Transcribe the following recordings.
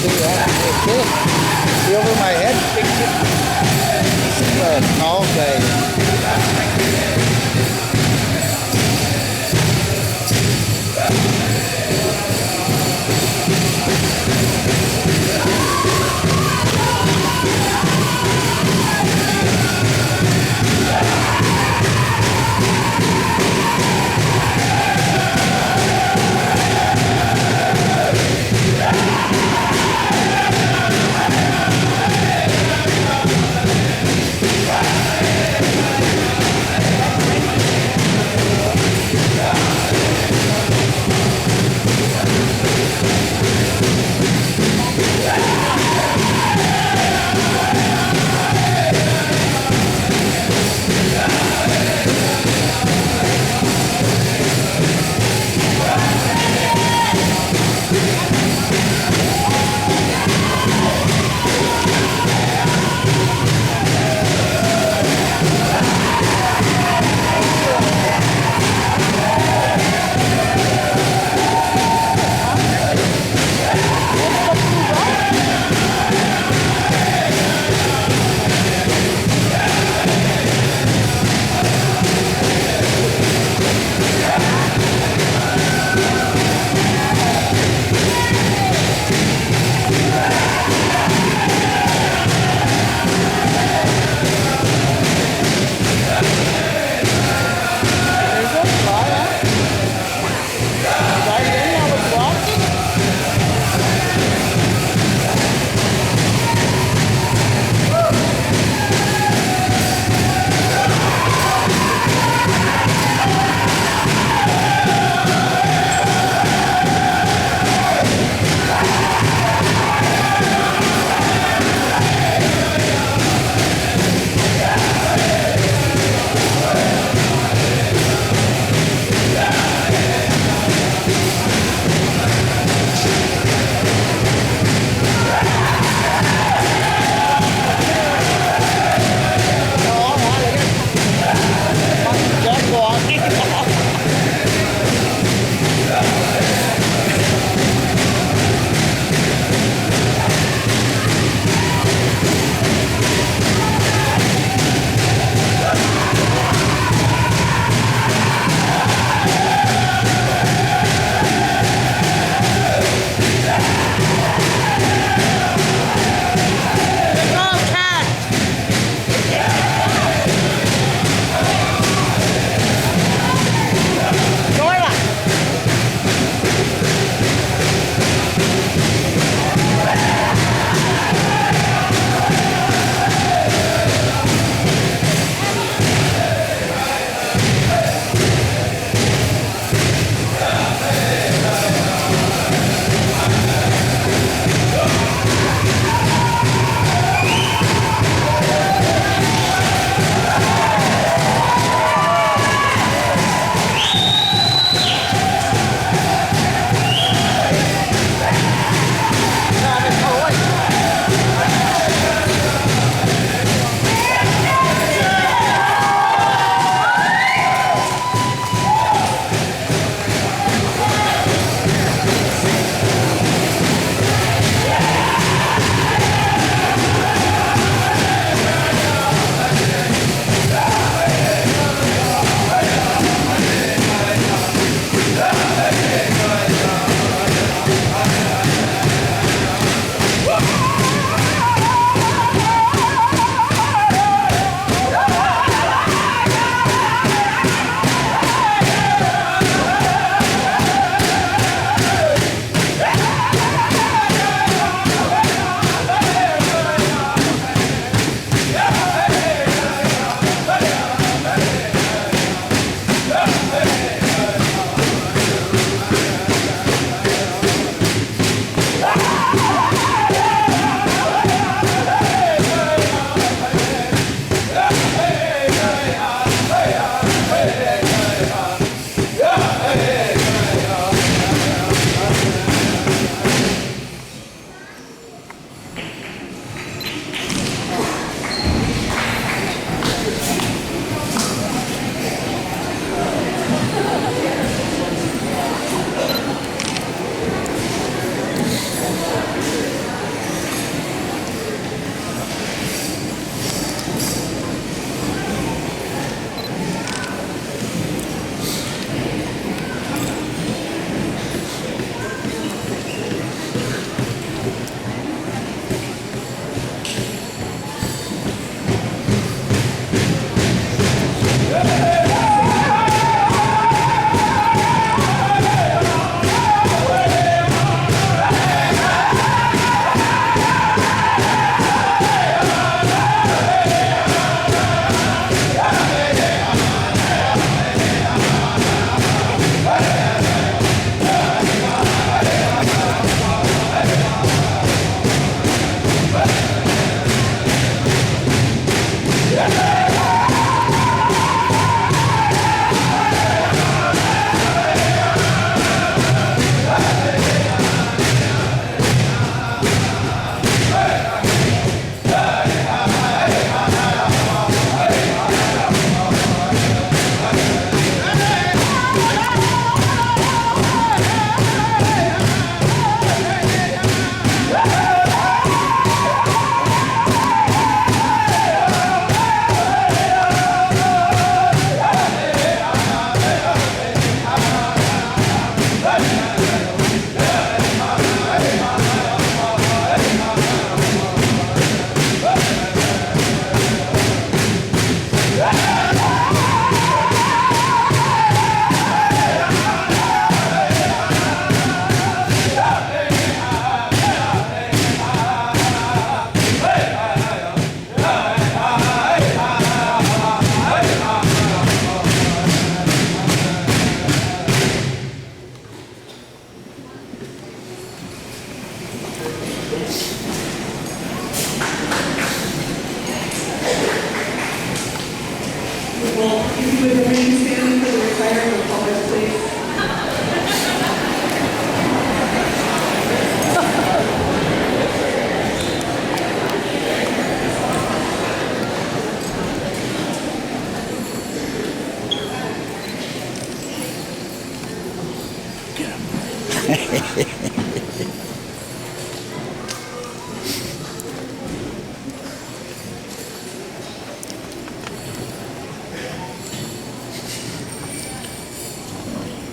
Okay. See over my head? Okay. Well, if you would remain standing for the retirement of public, please.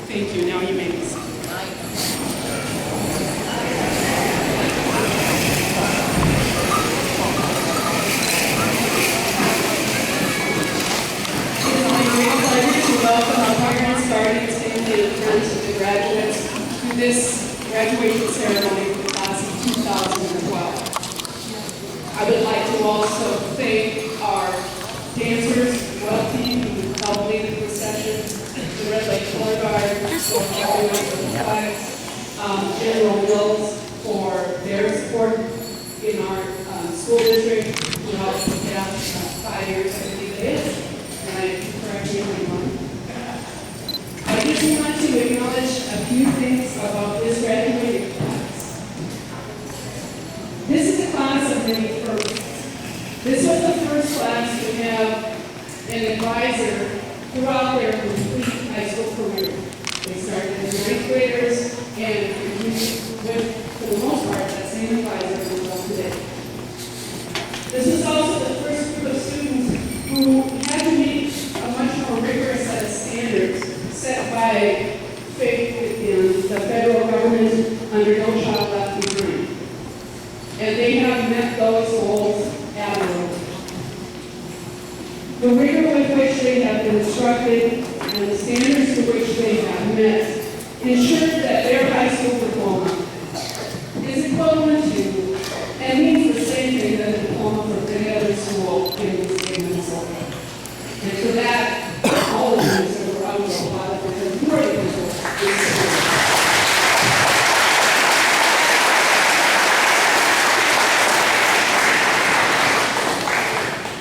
Thank you. Now you may be seated. It is my great pleasure to welcome our parents, guardians, family, and friends of the graduates to this graduation ceremony for the class of 2012. I would like to also thank our dancers, well team, who helped lead the procession, the Red Lake Color Guard, for helping us with the flags, General Mills for their support in our school district. We helped get out 5 years, I believe it is, and I can correct me if I'm wrong. I just want to acknowledge a few things about this graduating class. This is a class of many firsts. This was the first class to have an advisor throughout their complete high school career. They started as ninth graders and continued with, for the most part, that same advisor until today. This is also the first group of students who had to meet a much more rigorous set of standards set by the federal government under No Child Left Behind. And they have met those goals admirably. The rigor with which they have been instructed and the standards to which they have met ensure that their high school diploma is equivalent to and means the same thing that a diploma from any other school in the state of Minnesota. And for that, all of you deserve a round of applause because you are the people of this school.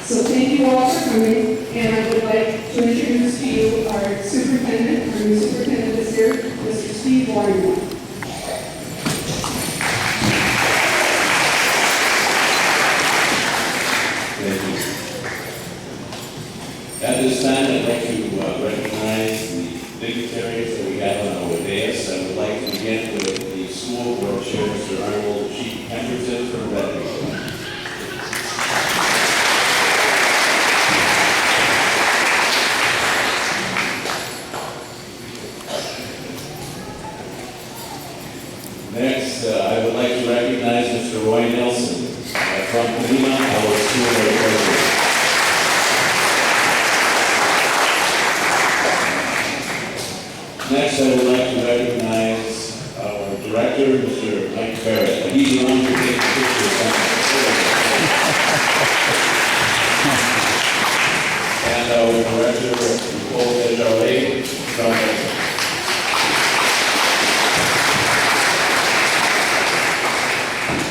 So thank you all for coming, and I would like to introduce to you our superintendent. Our new superintendent this year, Mr. Steve Warren. Thank you. At this time, I'd like to recognize the dignitaries that we have on our dais. I would like to begin with the school board chair, Mr. Arnold G. Hendrickson from Red Lake. Next, I would like to recognize Mr. Roy Nelson from Lima, our school board president. Next, I would like to recognize our director, Mr. Mike Barrett. He's around to take pictures. And our director, Nicole Desjardins, from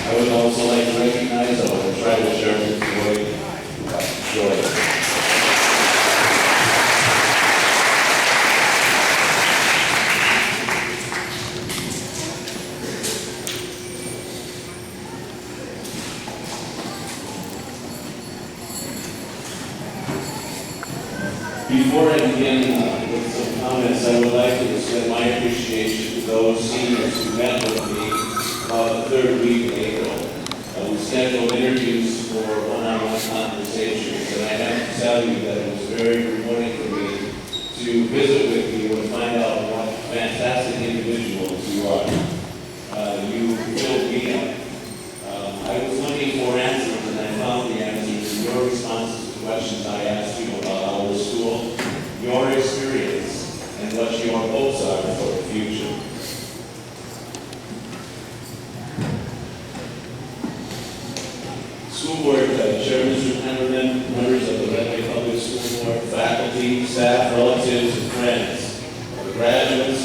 I would also like to recognize our tribal chairman, Joy. Before I begin with some comments, I would like to extend my appreciation to those seniors who met with me the third week in April. We scheduled interviews for one-on-one conversations, and I have to tell you that it was very rewarding for me to visit with you and find out what fantastic individuals you are. You filled me up. I was looking for answers, and I found the answers in your responses to questions I asked you about faculty, staff, relatives, and friends of the graduates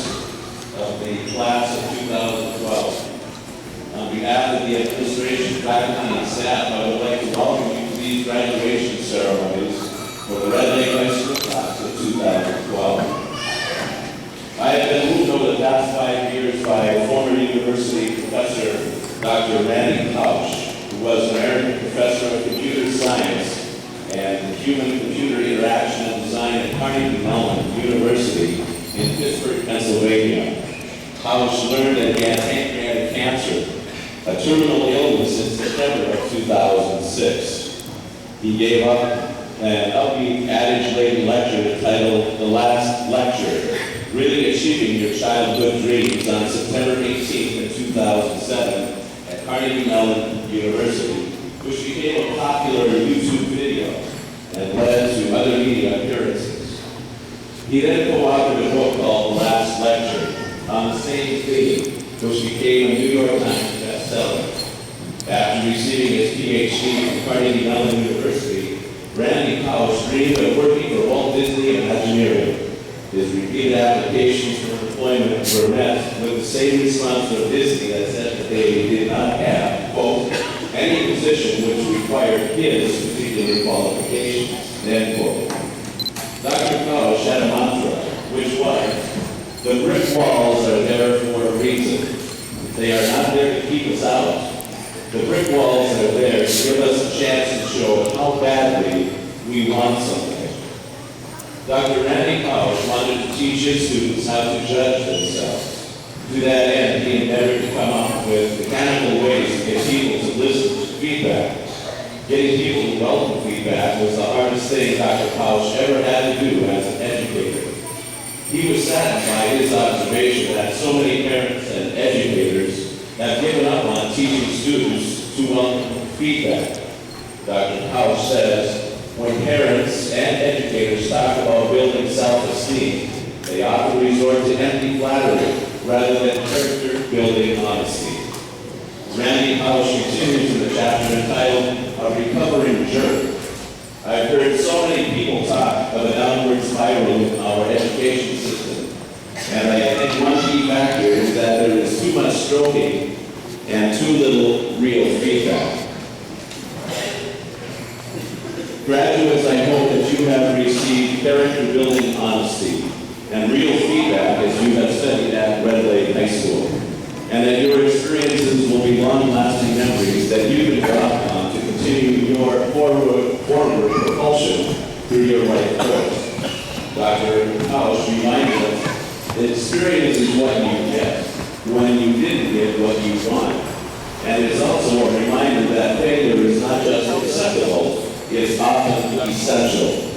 of the class of 2012. On behalf of the administration, faculty, and staff, I would like to welcome you to these graduation ceremonies for the Red Lake High School class of 2012. I have been moved over the past 5 years by former university professor, Dr. Randy Couch, who was an American professor of computer science and human-computer interaction and design at Carnegie Mellon University in Pittsburgh, Pennsylvania. Couch learned that he had pancreatic cancer, a terminal illness, in September of 2006. He gave up an upbeat, adage-laden lecture entitled The Last Lecture, Really Achieving Your Childhood Dreams, on September 18th of 2007 at Carnegie Mellon University, which became a popular YouTube video and led to other media appearances. He then co-authored a book called The Last Lecture on the same theme, which became a New York Times bestseller. After receiving his PhD from Carnegie Mellon University, Randy Couch dreamed of working for Walt Disney Imagineering. His repeated applications for employment were met with the same response from Disney that said that they did not have, quote, any position which required his particular qualifications, end quote. Dr. Couch had a mantra, which was, the brick walls are there for a reason. They are not there to keep us out. The brick walls are there to give us a chance to show how badly we want something. Dr. Randy Couch wanted to teach his students how to judge themselves. To that end, he endeavored to come up with mechanical ways to get people to listen to feedback. Getting people to welcome feedback was the hardest thing Dr. Couch ever had to do as an educator. He was saddened by his observation that so many parents and educators have given up on teaching students to welcome feedback. Dr. Couch says, when parents and educators talk about building self-esteem, they often resort to empty flattery rather than character-building honesty. Randy Couch continues in the chapter entitled A Recovering Jerk. I've heard so many people talk of a downward spiral in our education system, and I think one key factor is that there is too much stroking and too little real feedback. Graduates, I hope that you have received character-building honesty and real feedback as you have studied at Red Lake High School, and that your experiences will be long-lasting memories that you can draw upon to continue your forward propulsion through your life course. Dr. Couch reminded us that experience is what you get when you didn't get what you want, and it is also a reminder that failure is not just acceptable, it's often essential.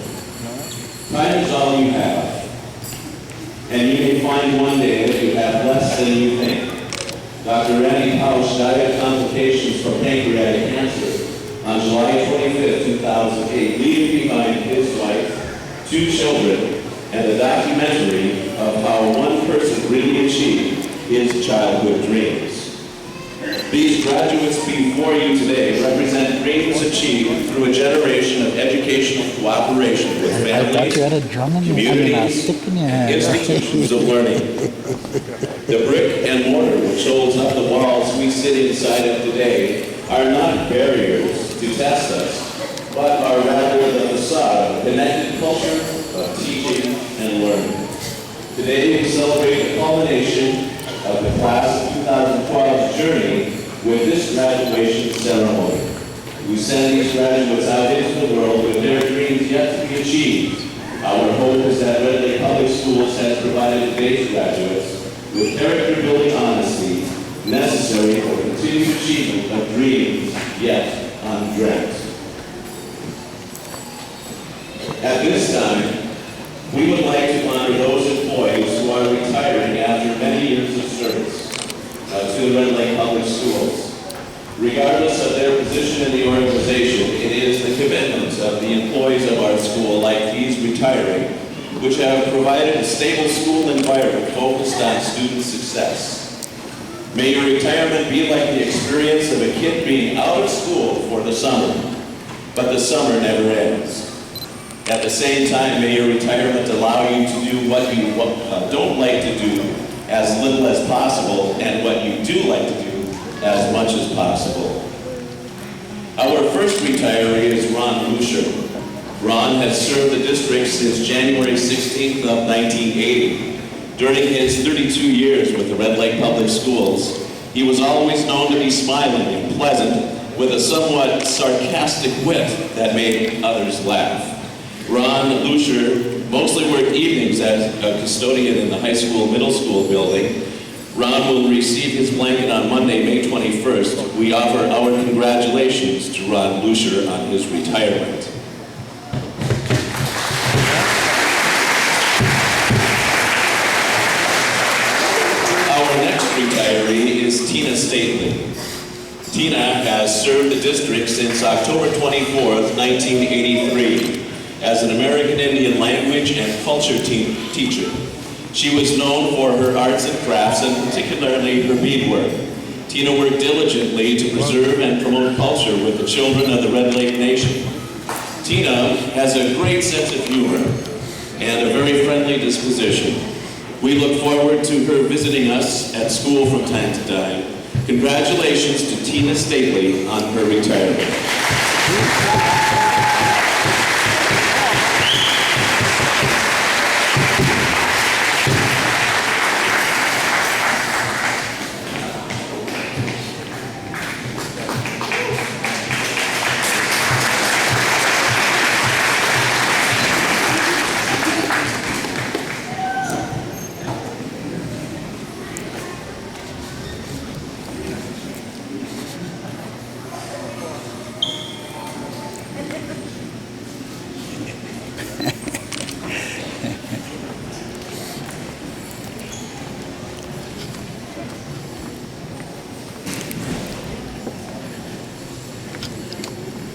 Time is all you have, and you may find one day that you have less than you think. Dr. Randy Couch died of complications from pancreatic cancer on July 25, 2008, leaving behind his wife, 2 children, and a documentary of how one person really achieved his childhood dreams. These graduates before you today represent dreams achieved through a generation of educational cooperation with families, communities, and institutions of learning. The brick and mortar which holds up the walls we sit inside of today are not barriers to test us, but are rather the facade of a connected culture of teaching and learning. Today we celebrate the culmination of the class of 2012's journey with this graduation ceremony. We send these graduates out into the world with their dreams yet to be achieved. Our hope is that Red Lake Public Schools has provided today's graduates with character-building honesty necessary for continued achievement of dreams yet undreamt. At this time, we would like to honor those employees who are retiring after many years of service to the Red Lake Public Schools. Regardless of their position in the organization, it is the commitment of the employees of our school, like these retiring, which have provided a stable school environment focused on student success. May your retirement be like the experience of a kid being out of school for the summer, but the summer never ends. At the same time, may your retirement allow you to do what you don't like to do as little as possible, and what you do like to do as much as possible. Our first retiree is Ron Lusher. Ron has served the district since January 16th of 1980. During his 32 years with the Red Lake Public Schools, he was always known to be smiling and pleasant, with a somewhat sarcastic wit that made others laugh. Ron Lusher mostly worked evenings as a custodian in the high school, middle school building. Ron will receive his blanket on Monday, May 21st. We offer our congratulations to Ron Lusher on his retirement. Our next retiree is Tina Stately. Tina has served the district since October 24th, 1983, as an American Indian language and culture teacher. She was known for her arts and crafts, and particularly her beadwork. Tina worked diligently to preserve and promote culture with the children of the Red Lake Nation. Tina has a great sense of humor and a very friendly disposition. We look forward to her visiting us at school from time to time. Congratulations to Tina Stately on her retirement.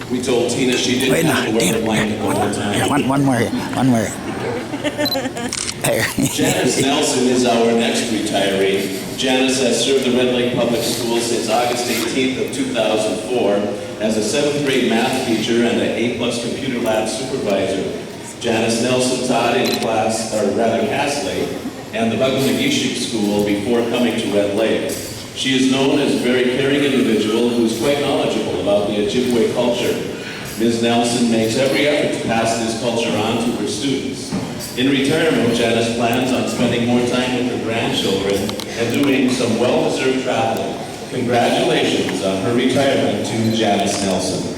We told Tina she didn't have to wear the blanket the whole time. One more. Janice Nelson is our next retiree. Janice has served the Red Lake Public Schools since August 18th of 2004 as a 7th grade math teacher and an A+ computer lab supervisor. Janice Nelson taught in Castley and the Bugwanagish School before coming to Red Lake. She is known as a very caring individual who is quite knowledgeable about the Ojibwe culture. Ms. Nelson makes every effort to pass this culture on to her students. In retirement, Janice plans on spending more time with her grandchildren and doing some well-deserved traveling. Congratulations on her retirement to Janice Nelson.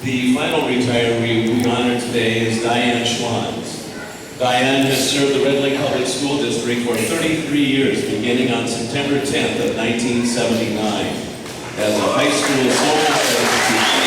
The final retiree we honor today is Diane Schwanz. Diane has served the Red Lake Public School District for 33 years, beginning on September 10th of 1979, as a high school social studies teacher.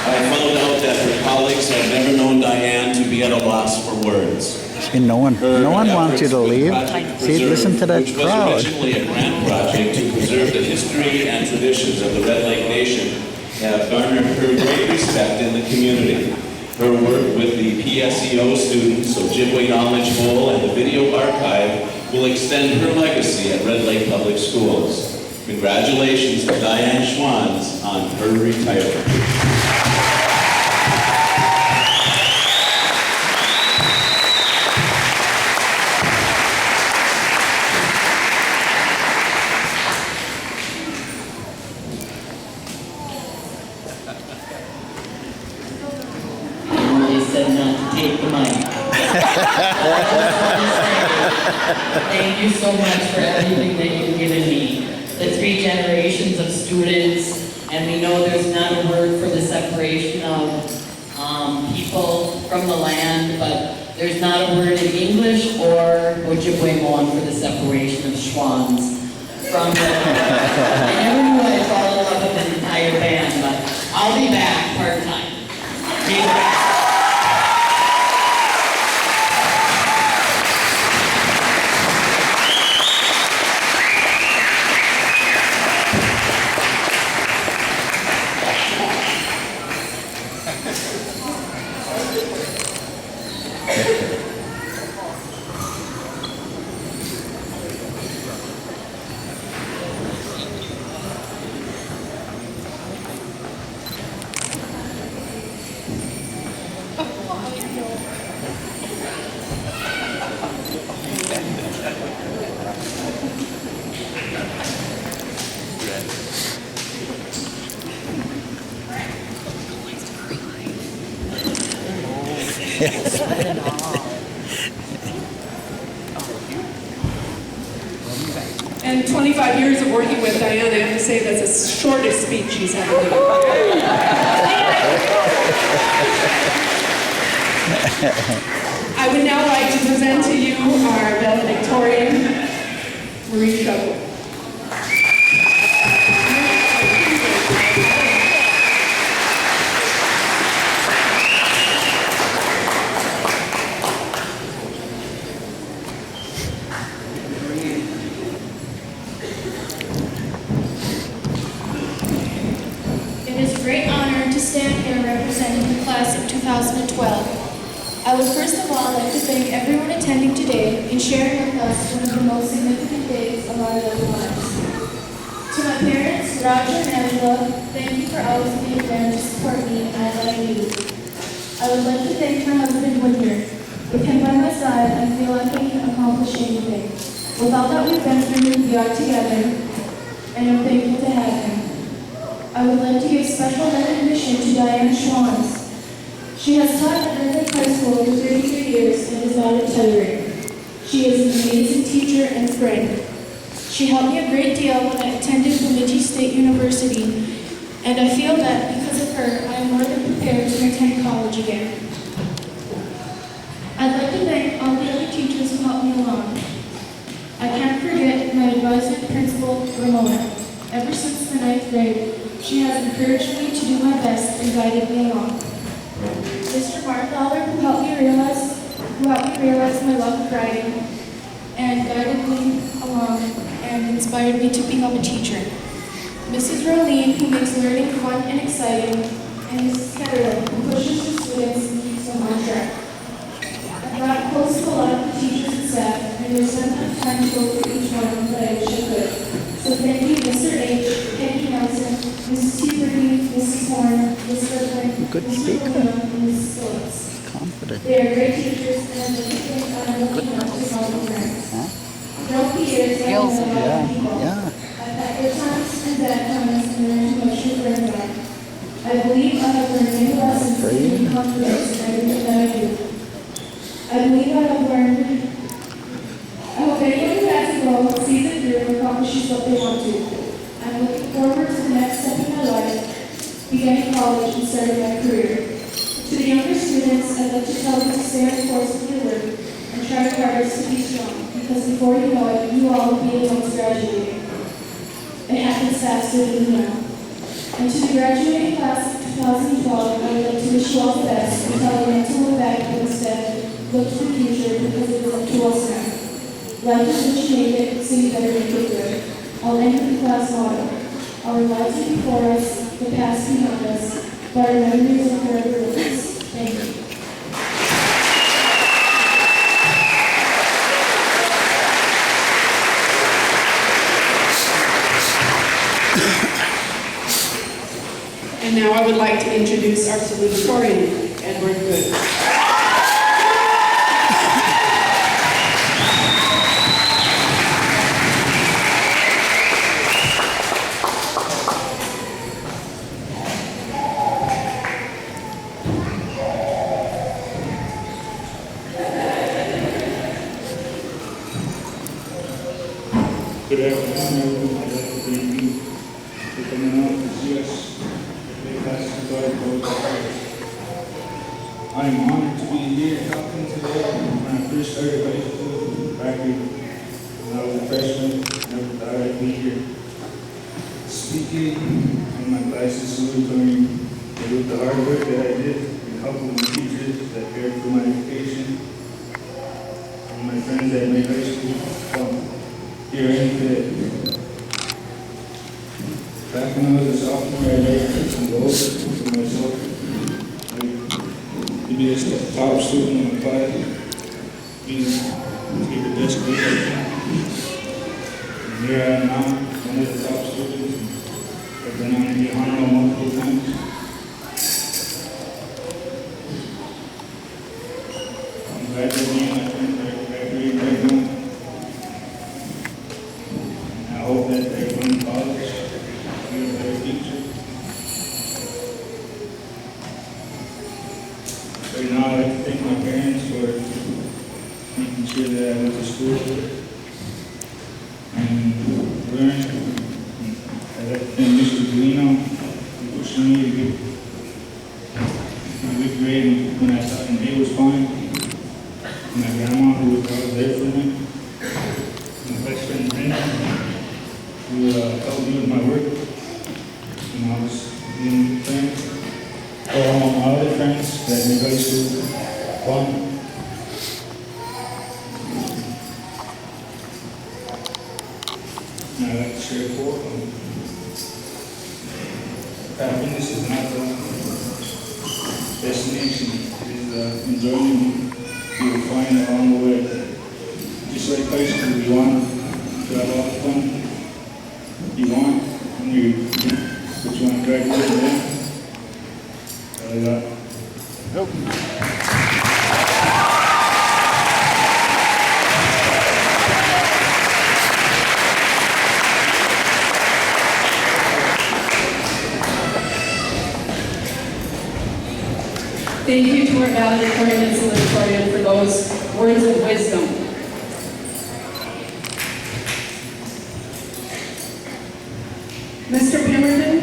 I found out that her colleagues have never known Diane to be at a loss for words. And no one wants you to leave. See, listen to that which crowd. was originally a grant project to preserve the history and traditions of the Red Lake Nation, have garnered her great respect in the community. Her work with the PSEO students, Ojibwe Knowledge Bowl, and the Video Archive will extend her legacy at Red Lake Public Schools. Congratulations to Diane Schwanz on her retirement. They said not to take the mic. I just want to say Thank you so much for everything that you've given me. The 3 generations of students, and we know there's not a word for the separation of people from the land, but there's not a word in English or Ojibwe-Mon for the separation of Schwans from the... I never knew I'd fall in love with an entire band, but I'll be back part-time. Be back. And 25 years of working with Diane, I have to say that's the shortest speech she's ever given. I would now like to present to you our valedictorian, Marie Shovel. It is a great honor to stand here representing the class of 2012. I would first of all like to thank everyone attending today and sharing with us one of the most significant days of our little lives. To my parents, Roger and Angela, thank you for always being there to support me in all that I do. I would like to thank my husband, Winter. With him by my side, I feel like I can accomplish anything. With all that we've been through, we are together, and I'm thankful to have him. I would like to give special recognition to Diane Schwans. She has taught at Irving High School for 33 years and is not retiring. She is an amazing teacher and friend. She helped me a great deal when I attended Bemidji State University, and I feel that because of her, I am more than prepared to attend college again. I'd like to thank all the other teachers who helped me along. I can't forget my advisor, Principal Ramona. Ever since the 9th grade, she has encouraged me to do my best and guided me along. Mr. Marthaler, who helped me realize my love of writing and guided me along and inspired me to become a teacher. Mrs. Rolene, who makes learning fun and exciting, and Mrs. Ketterlin, who pushes the students and keeps them on track. I've got close to a lot of the teachers and staff, and there's not enough time to go through each one, but I wish I could. So thank you, Mr. H., Peggy Nelson, Mrs. Huberty, Mrs. Horn, Ms. Goodwin, Good Mr. speaker. Luna, and Mrs. Phillips. Confident. They are great teachers, and I'd like to thank our lucky enough to call them friends. Huh? Throughout the years, I've met a lot of people. Yeah. I've had good times and bad times, and learned much from learning them. I believe I have learned many lessons to be confident in everything that I do. I believe I have learned. I hope anyone who has a goal sees it through and accomplishes what they want to. I'm looking forward to the next step in my life, beginning college and starting my career. To the younger students, I'd like to tell them to stay on course with your work and try your hardest to be strong, because before you know it, you all will be the ones graduating. It happens faster than you know. And to the graduating class of 2012, I would like to wish you all the best and tell you not to look back, but instead look to the future, because it is up to us now. Life is what you make it, so you better make it good. I'll end with the class motto. Our lives are before us, the past behind us, but our memories are forever with us. Thank you. And now I would like to introduce our salutatorian, Edward Good. everyone. I'd like to thank you for coming out to see us. Big classes started both hours. I am honored to be here talking today. When I first started high school, back when I was a freshman, I never thought I'd be here speaking in my classes, salutatory, with the hard work that I did and helping my teachers that cared for my education, and my friends that made high school fun. Here I am today. Back when I was a sophomore, I made some goals for myself. To be a top student in my class, be the best grade I can. And here I am now, one of the top students. I've been on the honor multiple times. I'm glad that me and my friends are graduating right now. And I hope that they go to college, be a better teacher. Right now, I'd like to thank my parents for making sure that I went to school and learned. I'd like to thank Mr. Galino for pushing me to get a good grade when I thought an A was fine. And my grandma, who was always there for me. My best friend Brenda, who helped me with my work when I was doing things. All my other friends that made high school fun. And I'd like to share a quote. Happiness is not the destination, it is the enjoyment you will find along the way. Just like high school, you want to have all the fun you want when you want to graduate then. I got. Nope. Thank you to our valedictorian and salutatorian for those words of wisdom. Mr. Pemberton,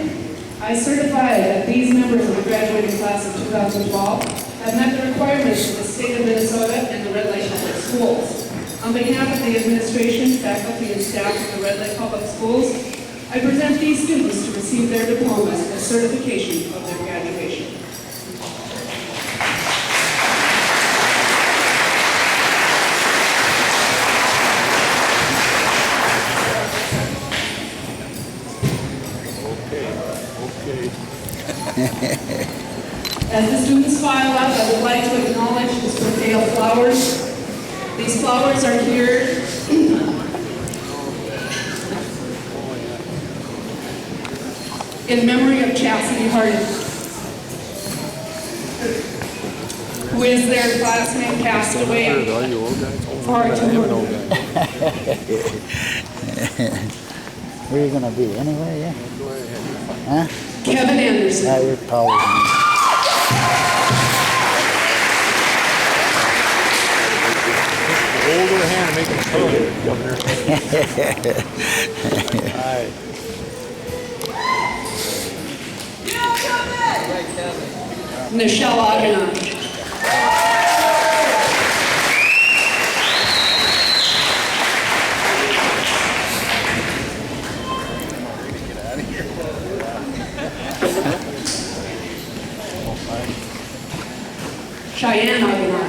I certify that these members of the graduating class of 2012 have met the requirements of the state of Minnesota and the Red Lake Public Schools. On behalf of the administration, faculty, and staff of the Red Lake Public Schools, I present these students to receive their diplomas as certification of their graduation. As the students file up, I would like to acknowledge this bouquet of flowers. These flowers are here in memory of Chastity Hardin, who is their classmate, passed away far too early. Where are you gonna be? Anywhere, yeah? Huh? Kevin Anderson. You're taller than me. Hold her hand and make it slow, Governor. Hi. Michelle Aguilar. Cheyenne Aguilar.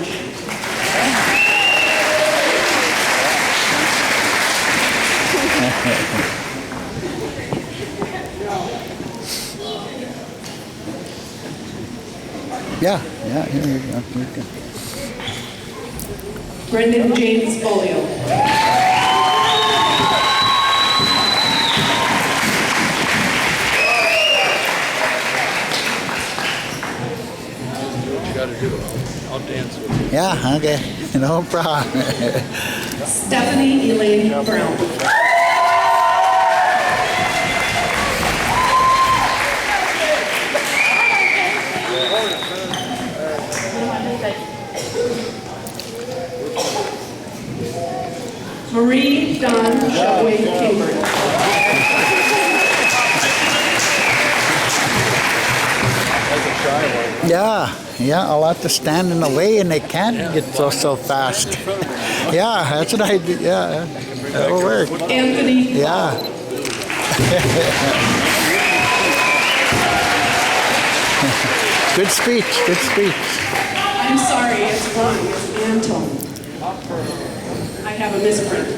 Yeah, here you go. Brendan James Folio. You gotta do it. I'll dance with you. Yeah, okay. No problem. Stephanie Elaine Brown. Marie Dawn Shellway Kimber. Yeah, I'll have to stand in the way and they can't get so fast. Yeah, that's what I do. Yeah, that'll work. Anthony. Yeah. Good speech, good speech. I'm sorry, it's wrong. It's Anton. I have a misprint.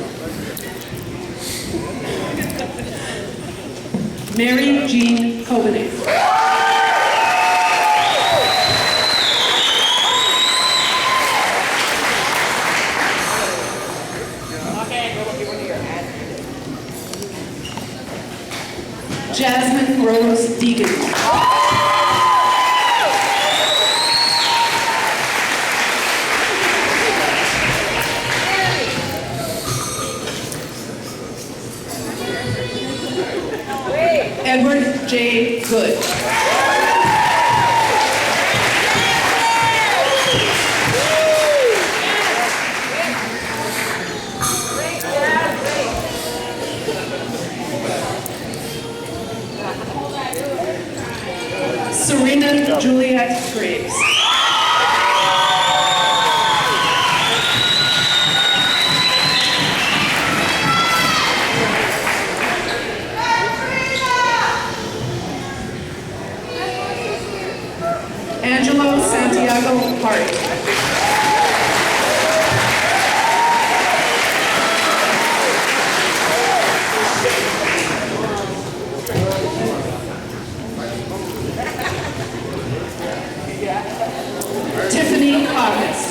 Mary Jean Covenant. Jasmine Rose Deegan. Edward J. Good. Serena Juliet Graves. Angelo Santiago Hart. Tiffany August.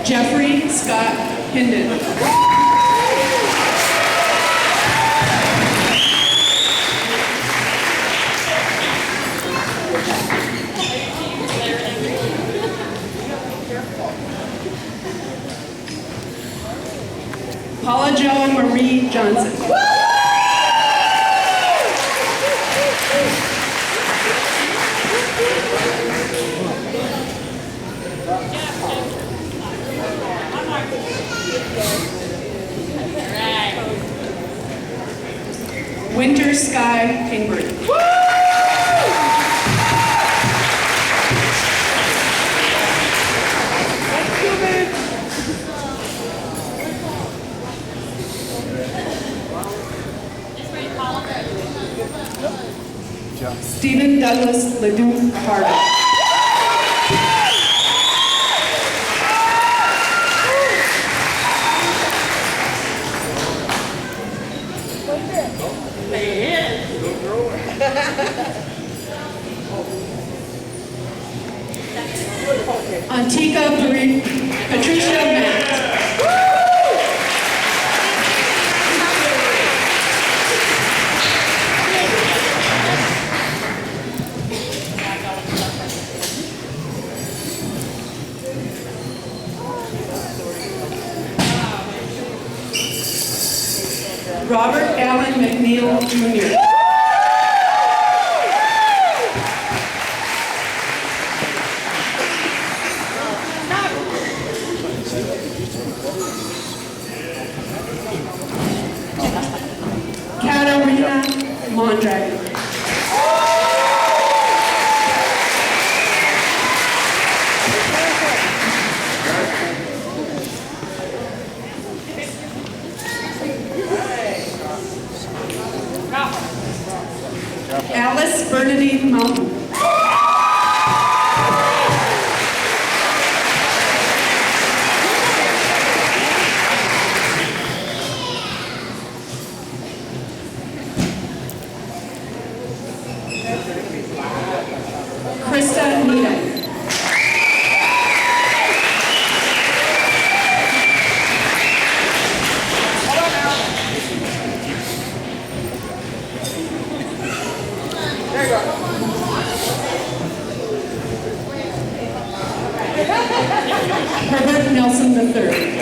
Jeffrey Scott Hinden. Paula Jo Marie Johnson. Winter Sky Kingbird. Stephen Douglas Ledoux Carter. Antika Patricia Matt. Robert Allen McNeil Jr. Katarina Mondragon. Green Mountain. Krista Needham. Herbert Nelson III.